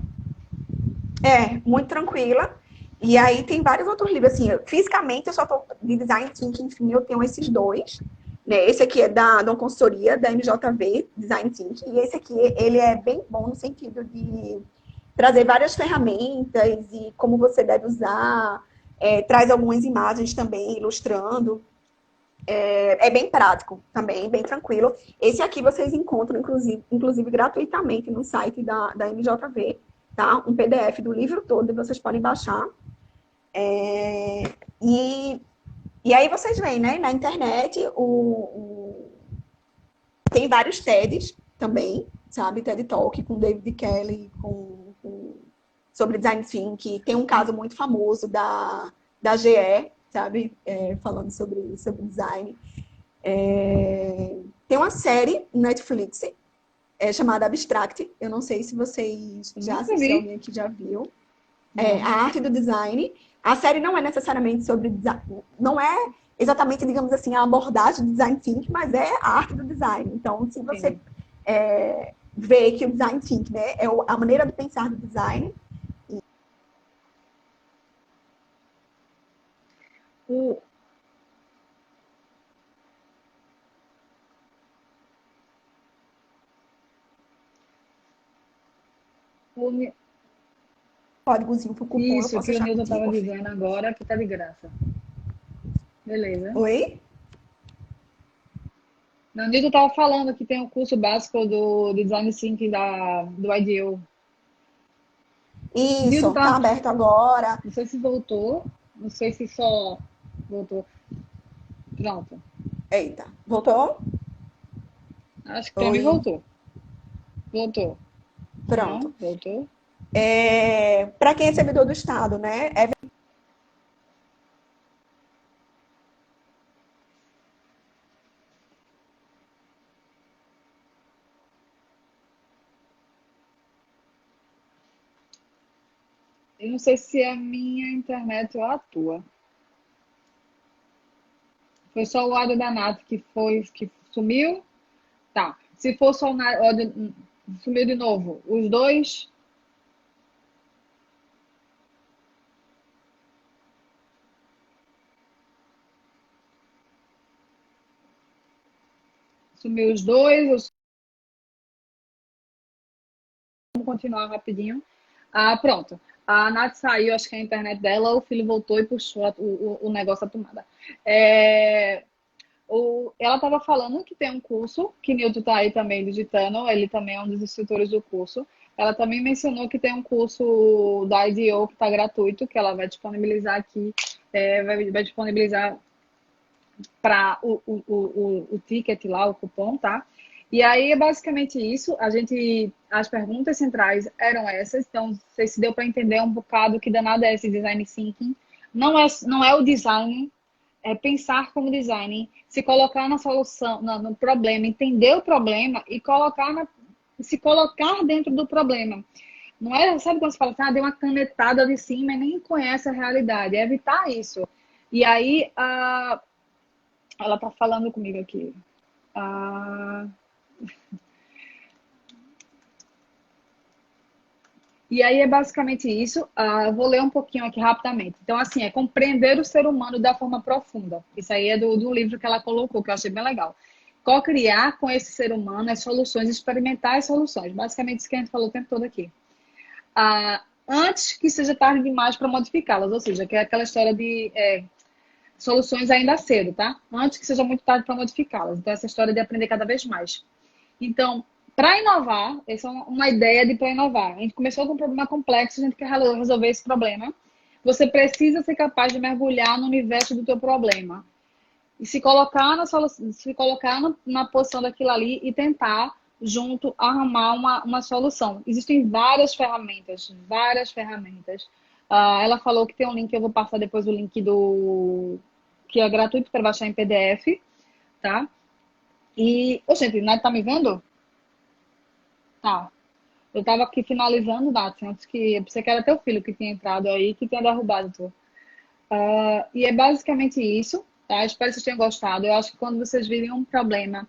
muito tranquila. E aí tem vários outros livros, assim, fisicamente eu só tô de design thinking, enfim, eu tenho esses dois, né? Esse aqui é da uma consultoria da MJV, Design Thinking, e esse aqui, ele é bem bom no sentido de trazer várias ferramentas e como você deve usar, traz algumas imagens também, ilustrando. É bem prático também, bem tranquilo. Esse aqui vocês encontram, inclusive gratuitamente no site da MJV, tá? Um PDF do livro todo, e vocês podem baixar. E, e aí vocês veem, né? Na internet, tem vários TEDs também, sabe? TED Talk com David Kelly, sobre design thinking. Tem um caso muito famoso da GE, sabe? Falando sobre design. Tem uma série no Netflix chamada Abstract. Eu não sei se vocês já assistiram, alguém aqui já viu. A arte do design. A série não é necessariamente sobre design, não é exatamente, digamos assim, a abordagem do design thinking, mas é a arte do design. Então, se você vê que o design thinking, né, é a maneira de pensar do design. Códigozinho pro cupom, eu Isso, posso que o deixar Nilton estava contigo, dizendo agora que tá de graça. Beleza. Oi? Não, o Nilton estava falando que tem um curso básico do Design Thinking do IDEO. Nilton Isso, tá tá, aberto agora. não sei se voltou, não sei se só voltou. Pronto. Eita, voltou? Acho que para mim Oi, voltou. Voltou. pronto. Não, voltou. Para quem é servidor do Estado, né? Eu não sei se é a minha internet ou a tua. Foi só o áudio da Nath que sumiu? Tá. Se for só o áudio, sumiu de novo. Os dois. Sumiu os dois. Vamos continuar rapidinho. Pronto. A Nath saiu, acho que a internet dela, o filho voltou e puxou o negócio da tomada. Ela estava falando que tem um curso, que Nilton está aí também digitando, ele também é um dos instrutores do curso. Ela também mencionou que tem um curso da IDEO que está gratuito, que ela vai disponibilizar aqui, vai disponibilizar para o ticket lá, o cupom, tá? E aí é basicamente isso. As perguntas centrais eram essas. Então, não sei se deu para entender um bocado que danado é esse design thinking. Não é o design, é pensar como design, se colocar na solução, no problema, entender o problema e se colocar dentro do problema. Não é, sabe quando você fala assim, deu uma canetada de cima e nem conhece a realidade. É evitar isso. E aí, ela tá falando comigo aqui. E aí é basicamente isso. Eu vou ler um pouquinho aqui rapidamente. Então, assim, é compreender o ser humano da forma profunda. Isso aí é do livro que ela colocou, que eu achei bem legal. Co-criar com esse ser humano as soluções, experimentar as soluções. Basicamente isso que a gente falou o tempo todo aqui. Antes que seja tarde demais para modificá-las. Ou seja, que é aquela história de soluções ainda cedo, tá? Antes que seja muito tarde para modificá-las. Então, essa história de aprender cada vez mais. Então, para inovar, essa é uma ideia de para inovar. A gente começou com um problema complexo, a gente quer resolver esse problema. Você precisa ser capaz de mergulhar no universo do teu problema e se colocar na posição daquilo ali e tentar junto arrumar uma solução. Existem várias ferramentas, várias ferramentas. Ela falou que tem um link, eu vou passar depois o link que é gratuito para baixar em PDF, tá? E, gente, Nath, tá me vendo? Tá. Eu tava aqui finalizando, Nath, antes que. Eu pensei que era teu filho que tinha entrado aí, que tinha derrubado tu. E é basicamente isso. Tá? Espero que vocês tenham gostado. Eu acho que quando vocês virem um problema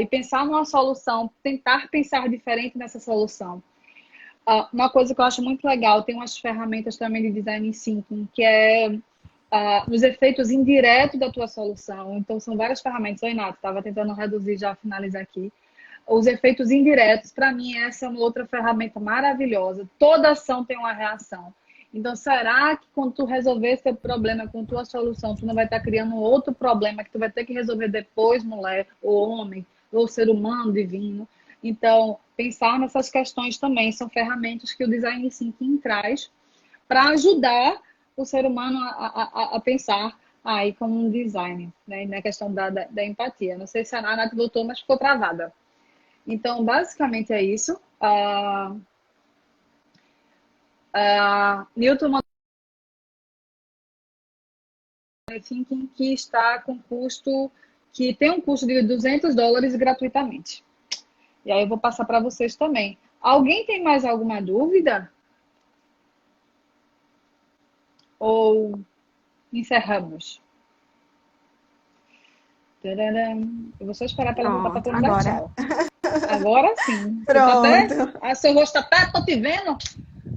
e pensar numa solução, tentar pensar diferente nessa solução. Uma coisa que eu acho muito legal, tem umas ferramentas também de design thinking, que é os efeitos indiretos da tua solução. Então, são várias ferramentas. Oi, Nath, estava tentando reduzir, já finalizar aqui. Os efeitos indiretos, para mim, essa é uma outra ferramenta maravilhosa. Toda ação tem uma reação. Então, será que quando tu resolver esse problema com tua solução, tu não vai estar criando um outro problema que tu vai ter que resolver depois, mulher, ou homem, ou ser humano divino? Então, pensar nessas questões também são ferramentas que o Design Thinking traz para ajudar o ser humano a pensar aí como um design, né? Na questão da empatia. Não sei se a Nath voltou, mas ficou travada. Então, basicamente é isso. Newton mandou Thinking que está com custo, que tem um custo de $200 gratuitamente. E aí eu vou passar para vocês também. Alguém tem mais alguma dúvida? Ou encerramos? Tararam. Eu vou só esperar para ela voltar para dar tchau. Agora sim. Pronto. Seu rosto até tô te vendo.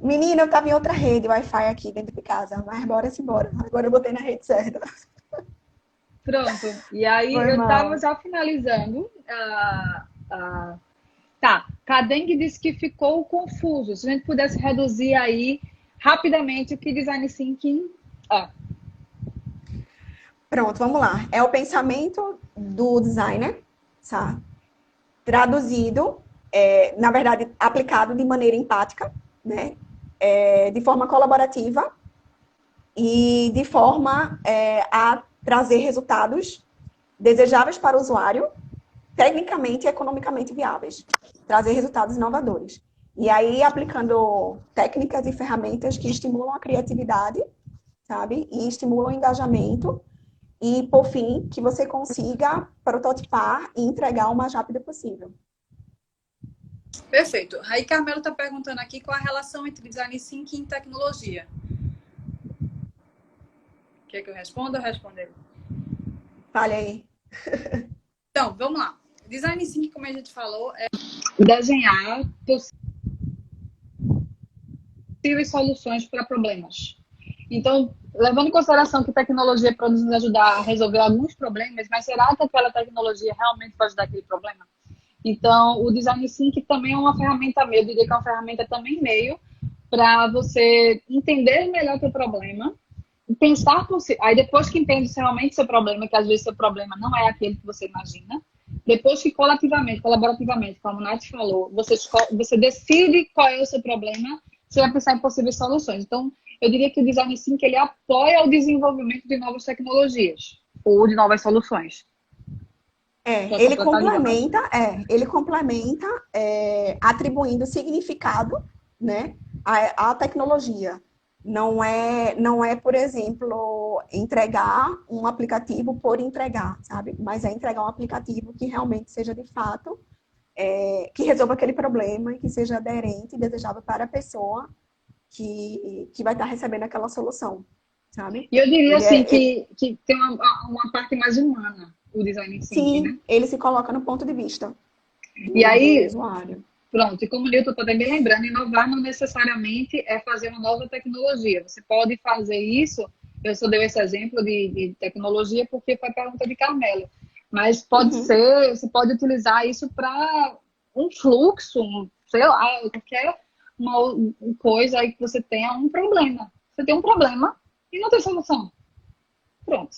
Menina, eu tava em outra rede, Wi-Fi aqui dentro de casa, mas bora-se embora. Agora eu botei na rede certa. Pronto. E aí Foi eu tava mal. já finalizando. Tá. Kadeng disse que ficou confuso. Se a gente pudesse reduzir aí rapidamente o que Design Thinking é. Pronto, vamos lá. É o pensamento do designer, tá? Traduzido, na verdade, aplicado de maneira empática, né? De forma colaborativa e de forma a trazer resultados desejáveis para o usuário, tecnicamente e economicamente viáveis. Trazer resultados inovadores. E aí, aplicando técnicas e ferramentas que estimulam a criatividade, sabe? E estimulam o engajamento. E, por fim, que você consiga prototipar e entregar o mais rápido possível. Perfeito. Aí Carmelo está perguntando aqui qual a relação entre design thinking e tecnologia. Quer que eu responda ou responda ele? Fale aí. Então, vamos lá. Design thinking, como a gente falou, é desenhar possíveis soluções para problemas. Então, levando em consideração que tecnologia pode nos ajudar a resolver alguns problemas, mas será que aquela tecnologia realmente vai ajudar aquele problema? Então, o Design Thinking também é uma ferramenta meio, eu diria que é uma ferramenta também meio para você entender melhor o seu problema, pensar por si. Aí depois que entende realmente seu problema, que às vezes seu problema não é aquele que você imagina, depois que colaborativamente, como o Nath falou, você decide qual é o seu problema, você vai pensar em possíveis soluções. Então, eu diria que o Design Thinking ele apoia o desenvolvimento de novas tecnologias ou de novas soluções. Ele complementa atribuindo significado, né, à tecnologia. Não é, por exemplo, entregar um aplicativo por entregar, sabe? Mas é entregar um aplicativo que realmente seja de fato, que resolva aquele problema e que seja aderente e desejável para a pessoa que vai estar recebendo aquela solução, sabe? E eu diria assim que tem uma parte mais humana o design thinking, sim, né? Ele se coloca no ponto de vista e aí, do usuário. Pronto, e como o Newton está bem lembrando, inovar não necessariamente é fazer uma nova tecnologia. Você pode fazer isso, eu só dei esse exemplo de tecnologia porque foi a pergunta de Carmelo, mas pode ser, você pode utilizar isso para um fluxo, sei lá, qualquer uma coisa aí que você tenha um problema. Você tem um problema e não tem solução. Pronto.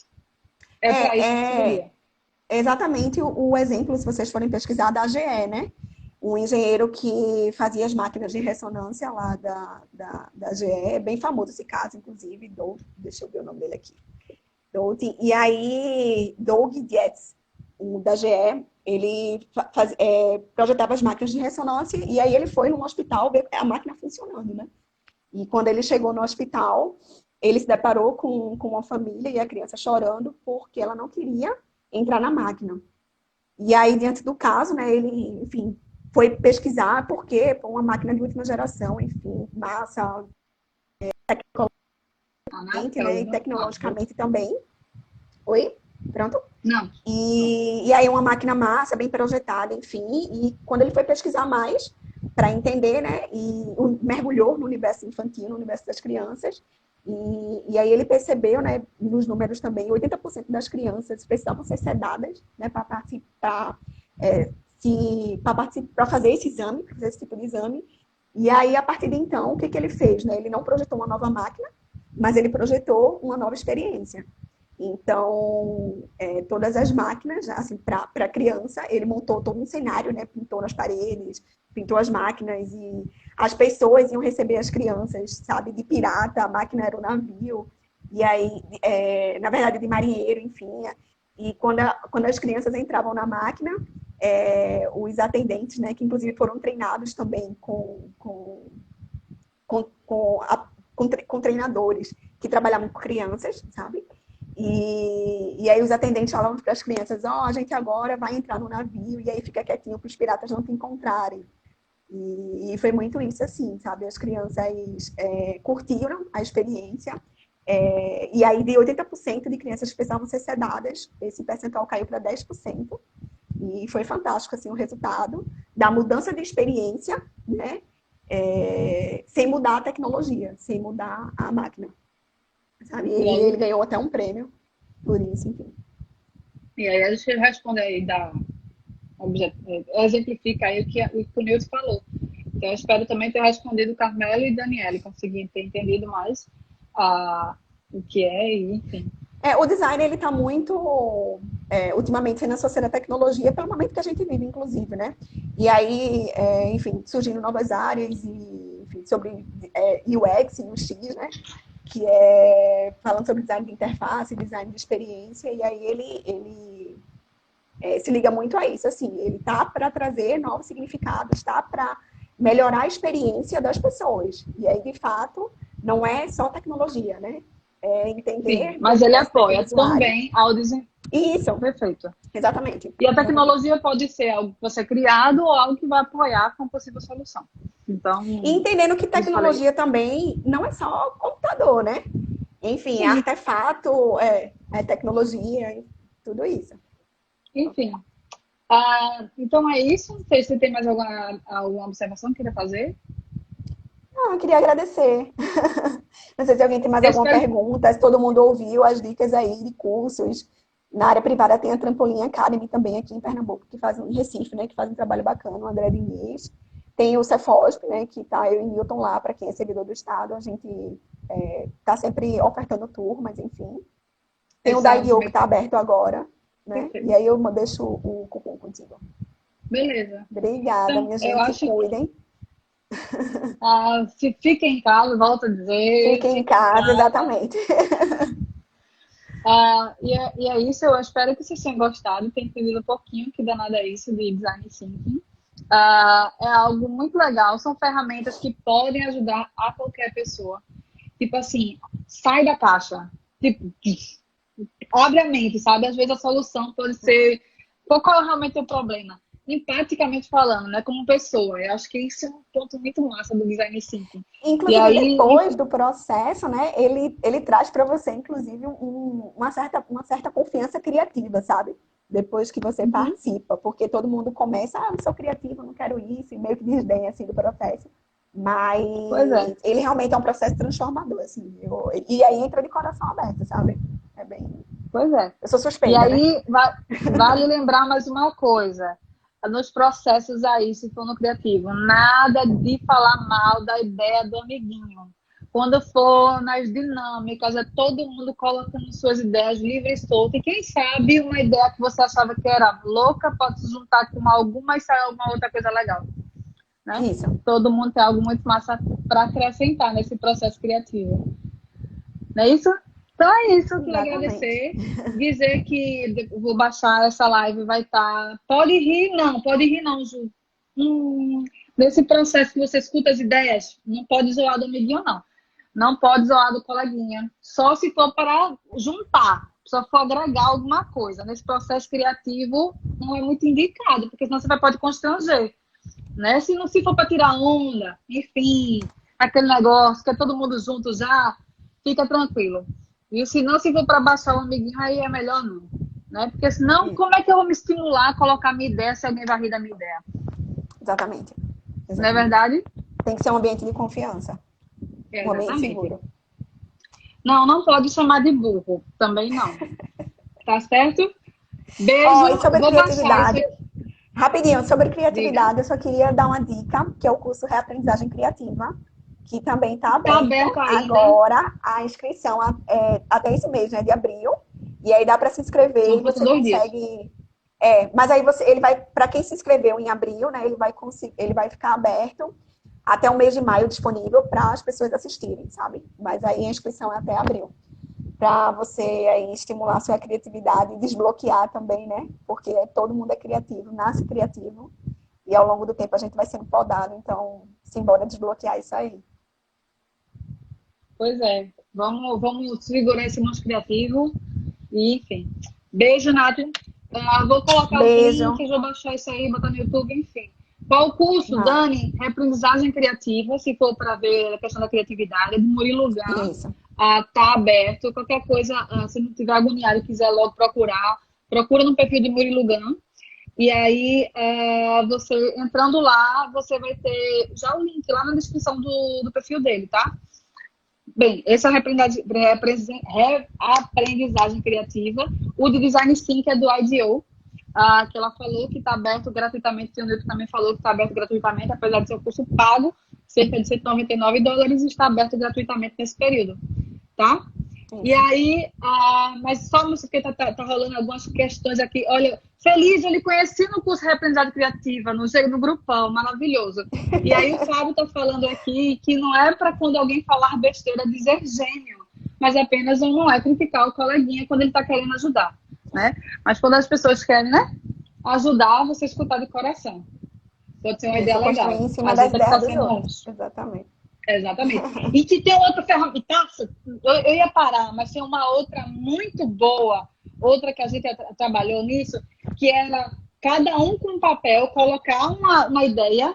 É para isso que seria. Exatamente o exemplo, se vocês forem pesquisar, da GE, né? Um engenheiro que fazia as máquinas de ressonância lá da GE, bem famoso esse caso, inclusive, deixa eu ver o nome dele aqui. E aí, Doug Dietz, da GE, ele projetava as máquinas de ressonância e aí ele foi num hospital ver a máquina funcionando, né? E quando ele chegou no hospital, ele se deparou com uma família e a criança chorando porque ela não queria entrar na máquina. E aí, diante do caso, né, ele, enfim, foi pesquisar por quê, por uma máquina de última geração, enfim, massa, tecnologicamente, né, e tecnologicamente também. Oi? Pronto? Não. E aí uma máquina massa, bem projetada, enfim. E quando ele foi pesquisar mais, para entender, né? E mergulhou no universo infantil, no universo das crianças. E aí ele percebeu, né, nos números também, 80% das crianças precisavam ser sedadas, né, para participar, para fazer esse exame, para fazer esse tipo de exame. E aí, a partir de então, o que ele fez? Né? Ele não projetou uma nova máquina, mas ele projetou uma nova experiência. Então, todas as máquinas, assim, para a criança, ele montou todo um cenário, né? Pintou nas paredes, pintou as máquinas e as pessoas iam receber as crianças, sabe? De pirata, a máquina era um navio, e aí, na verdade, de marinheiro, enfim. E quando as crianças entravam na máquina, os atendentes, né? Que inclusive foram treinados também com treinadores que trabalhavam com crianças, sabe? E aí os atendentes falavam para as crianças, a gente agora vai entrar no navio e aí fica quietinho para os piratas não te encontrarem. E foi muito isso assim, sabe? As crianças curtiram a experiência. E aí de 80% de crianças que precisavam ser sedadas, esse percentual caiu para 10%. E foi fantástico assim, o resultado da mudança de experiência, né? Sem mudar a tecnologia, sem mudar a máquina. Sabe? E ele ganhou até um prêmio por isso, enfim. E aí a gente responde aí, exemplifica aí o que o Nilton falou. Então eu espero também ter respondido Carmelo e Daniele, conseguir ter entendido mais o que é, e enfim. O design, ele está muito, ultimamente, na associado à tecnologia, pelo momento que a gente vive, inclusive, né? E aí, enfim, surgindo novas áreas, e, enfim, sobre UX e UX, né? Que é falando sobre design de interface, design de experiência, e aí ele se liga muito a isso, assim, ele tá para trazer novos significados, tá para melhorar a experiência das pessoas, e aí, de fato, não é só tecnologia, né? Entender... Sim, mas ele apoia também ao desenvolvimento. Isso. Perfeito. Exatamente. E a tecnologia pode ser algo que vai ser criado ou algo que vai apoiar com possível solução. Então, e entendendo que tecnologia também não é só computador, né? Enfim, sim, artefato, tecnologia, tudo isso. Enfim. Então é isso. Não sei se você tem mais alguma observação que queira fazer. Não, eu queria agradecer. Não sei se alguém tem mais alguma pergunta, se todo mundo ouviu as dicas aí de cursos. Na área privada tem a Trampolim Academy também aqui em Pernambuco, em Recife, né, que faz um trabalho bacana, o André Diniz. Tem o Cefosp, né, que tá eu e Newton lá, para quem é servidor do Estado. A gente tá sempre ofertando turmas, enfim. Tem o da IO que tá aberto agora, né? Perfeito. E aí eu deixo o cupom contigo. Beleza. Obrigada, então, minha gente, se cuidem. Se fiquem em casa, volto a dizer. Fiquem em casa, exatamente. E é isso, eu espero que vocês tenham gostado, tenham entendido um pouquinho que danado é isso de Design Thinking. É algo muito legal, são ferramentas que podem ajudar a qualquer pessoa. Tipo assim, sai da caixa. Tipo, abre a mente, sabe? Às vezes a solução pode ser... Qual é realmente o problema? Empaticamente falando, né? Como pessoa. Eu acho que isso é um ponto muito massa do Design Thinking. Inclusive, aí, depois do processo, né? Ele traz para você, inclusive, uma certa confiança criativa, sabe? Depois que você participa. Porque todo mundo começa, não sou criativo, não quero isso, e meio que desdenha, assim, do processo. Mas ele realmente é um processo transformador, assim. E aí entra de coração aberto, sabe? É bem... Pois é. Eu sou suspeita, e aí, né? vale lembrar mais uma coisa. Nos processos aí, se for no criativo, nada de falar mal da ideia do amiguinho. Quando for nas dinâmicas, todo mundo colocando suas ideias livres e soltas. E quem sabe uma ideia que você achava que era louca pode se juntar com alguma e sair alguma outra coisa legal. Né? Isso. Todo mundo tem algo muito massa para acrescentar nesse processo criativo. Não é isso? Então é isso, eu queria agradecer. Dizer que vou baixar essa live, vai estar... Pode rir não, Ju. Nesse processo que você escuta as ideias, não pode zoar do amiguinho, não. Não pode zoar do coleguinha. Só se for para juntar, só for agregar alguma coisa. Nesse processo criativo, não é muito indicado, porque senão você pode constranger. Né? Se for para tirar onda, enfim, aquele negócio que é todo mundo junto já, fica tranquilo. E se não, se for para baixar o amiguinho, aí é melhor não. Né? Porque senão, como é que eu vou me estimular a colocar minha ideia se alguém vai rir da minha ideia? Exatamente. Não é verdade? Tem que ser um ambiente de confiança. Um ambiente seguro. Não, não pode chamar de burro. Também não. Tá certo? Beijo. Ó, e sobre Vou criatividade. baixar isso. Rapidinho, sobre criatividade, Diga. eu só queria dar uma dica, que é o curso Reaprendizagem Criativa, que também está Tá aberto aberto ainda. agora. A inscrição até esse mês, né, de abril. E aí dá para se inscrever São e você 2 dias. consegue. Mas aí ele vai, para quem se inscreveu em abril, né, ele vai ficar aberto até o mês de maio disponível para as pessoas assistirem, sabe? Mas aí a inscrição é até abril. Para você aí estimular a sua criatividade e desbloquear também, né? Porque todo mundo é criativo, nasce criativo. E ao longo do tempo a gente vai sendo podado. Então, simbora desbloquear isso aí. Pois é. Vamos segurar esse monstro criativo. E, enfim. Beijo, Nath. Vou colocar Beijo. os links, vou baixar isso aí, botar no YouTube, enfim. Qual o curso, Vai. Dani? Reaprendizagem criativa, se for para ver a questão da criatividade, é do Murilo Gun. Isso. Tá aberto. Qualquer coisa, se não tiver agoniado e quiser logo procurar, procura no perfil de Murilo Gun. E aí, você entrando lá, você vai ter já o link lá na descrição do perfil dele, tá? Bem, esse é a reaprendizagem criativa. O de Design Thinking é do IDEO, que ela falou que está aberto gratuitamente. O Nilton também falou que está aberto gratuitamente, apesar de ser um curso pago, cerca de $199, está aberto gratuitamente nesse período, tá? E aí, mas só porque tá rolando algumas questões aqui. Olha, feliz, eu lhe conheci no curso de Reaprendizagem Criativa, no grupão, maravilhoso. E aí o Fábio tá falando aqui que não é para quando alguém falar besteira dizer gênio, mas apenas não é criticar o coleguinha quando ele tá querendo ajudar, né? Mas quando as pessoas querem, né, ajudar, você escutar de coração. Pode ser uma ideia legal. Construir em cima das ideias dos outros. Exatamente. E que tem outra ferramenta, eu ia parar, mas tem uma outra muito boa, outra que a gente trabalhou nisso, que era cada um com um papel, colocar uma ideia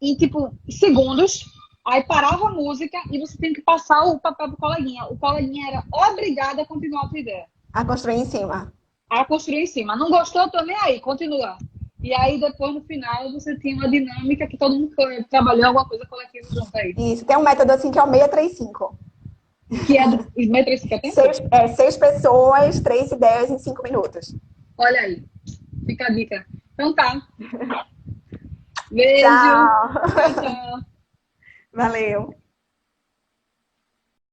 em, tipo, segundos, aí parava a música e você tem que passar o papel pro coleguinha. O coleguinha era obrigado a continuar a tua ideia. A construir em cima. A construir em cima. Não gostou? Tô nem aí, continua. E aí, depois, no final, você tinha uma dinâmica que todo mundo trabalhou alguma coisa coletiva junto aí. Isso, tem um método assim que é o 635. Que é do 635 é tempo? 6 pessoas, 3 ideias em 5 minutos. Olha aí, fica a dica. Então tá. Beijo. Tchau. Tchau, tchau. Valeu.